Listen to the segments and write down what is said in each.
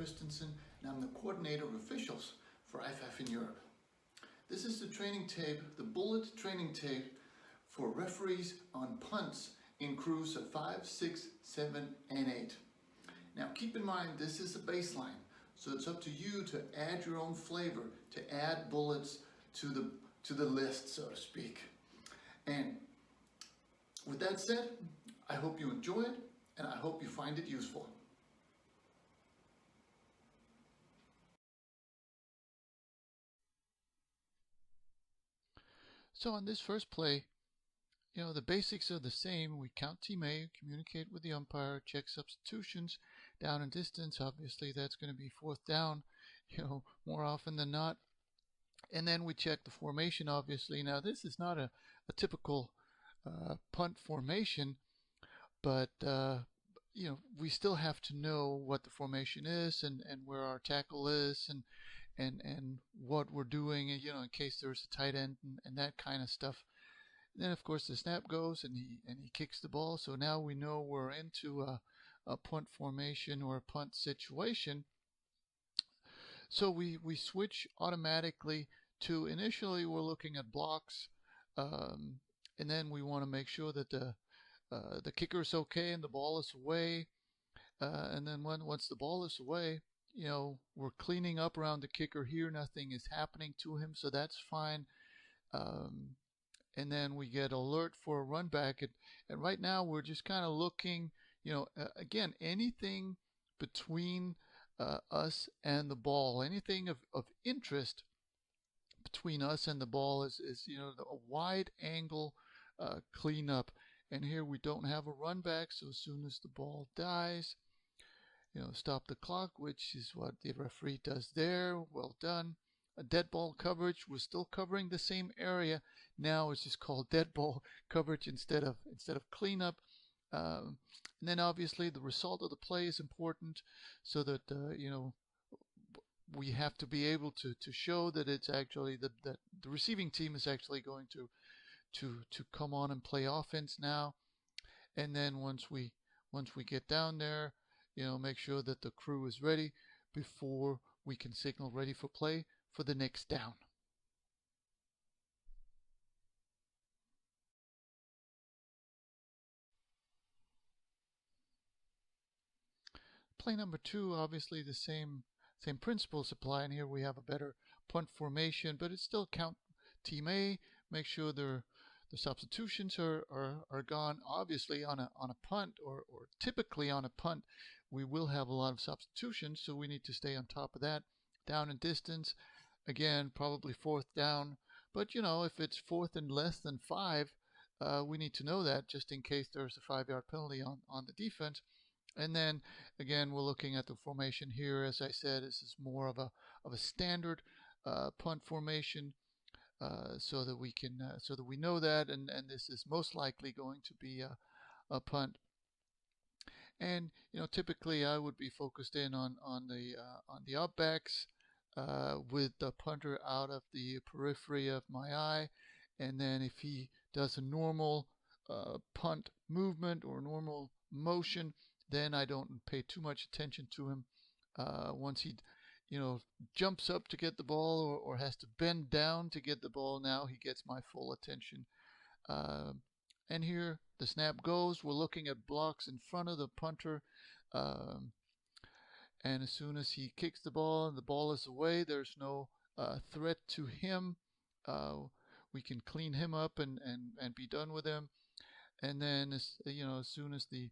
Christensen, and I'm the coordinator of officials for IFAF in Europe. This is the training tape, the bullet training tape for referees on punts in crews of 5, 6, 7, and 8. Now keep in mind this is a baseline, so it's up to you to add your own flavor, to add bullets to the list, so to speak. And with that said, I hope you enjoy it, and I hope you find it useful. So on this first play, the basics are the same. We count team A, communicate with the umpire, check substitutions, down and distance. Obviously, that's going to be fourth down, more often than not. And then we check the formation, obviously. Now, this is not a typical punt formation, but we still have to know what the formation is and where our tackle is and what we're doing, in case there's a tight end and that kind of stuff. And then, of course, the snap goes and he kicks the ball. So now we know we're into a punt formation or a punt situation. So we switch automatically to, initially we're looking at blocks, and then we want to make sure that the kicker is okay and the ball is away. And then once the ball is away, we're cleaning up around the kicker here. Nothing is happening to him, so that's fine. And then we get alert for a run back. And right now we're just kind of looking, again, anything between us and the ball, anything of interest between us and the ball is a wide angle cleanup. And here we don't have a run back, so as soon as the ball dies, stop the clock, which is what the referee does there. Well done. A dead ball coverage, we're still covering the same area. Now it's just called dead ball coverage instead of cleanup. And then obviously the result of the play is important, so that we have to be able to show that it's actually that the receiving team is actually going to come on and play offense now. And then once we get down there, make sure that the crew is ready before we can signal ready for play for the next down. Play number 2, obviously the same principles apply, and here we have a better punt formation, but it's still count team A, make sure the substitutions are gone. Obviously on a punt or typically on a punt, we will have a lot of substitutions, so we need to stay on top of that. Down and distance, again, probably fourth down, but if it's fourth and less than 5, we need to know that just in case there's a 5-yard penalty on the defense. And then again, we're looking at the formation here. As I said, this is more of a standard punt formation, so that we know that, and this is most likely going to be a punt. And typically I would be focused in on the up backs, with the punter out of the periphery of my eye. And then if he does a normal punt movement or normal motion, then I don't pay too much attention to him. Once he jumps up to get the ball or has to bend down to get the ball, now he gets my full attention. And here the snap goes. We're looking at blocks in front of the punter. And as soon as he kicks the ball and the ball is away, there's no threat to him. We can clean him up and be done with him. And then as soon as the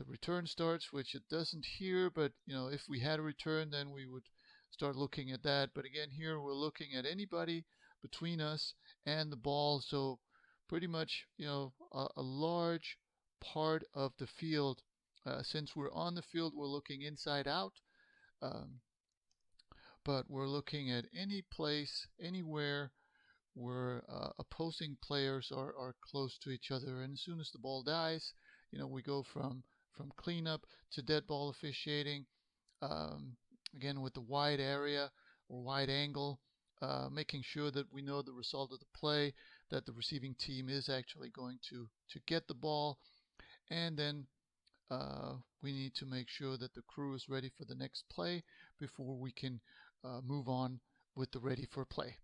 return starts, which it doesn't here, but if we had a return, then we would start looking at that. But again, here we're looking at anybody between us and the ball. So pretty much a large part of the field. Since we're on the field, we're looking inside out, but we're looking at any place, anywhere where opposing players are close to each other. And as soon as the ball dies, we go from cleanup to dead ball officiating, again with the wide area or wide angle, making sure that we know the result of the play, that the receiving team is actually going to get the ball, and then we need to make sure that the crew is ready for the next play before we can move on with the ready for play.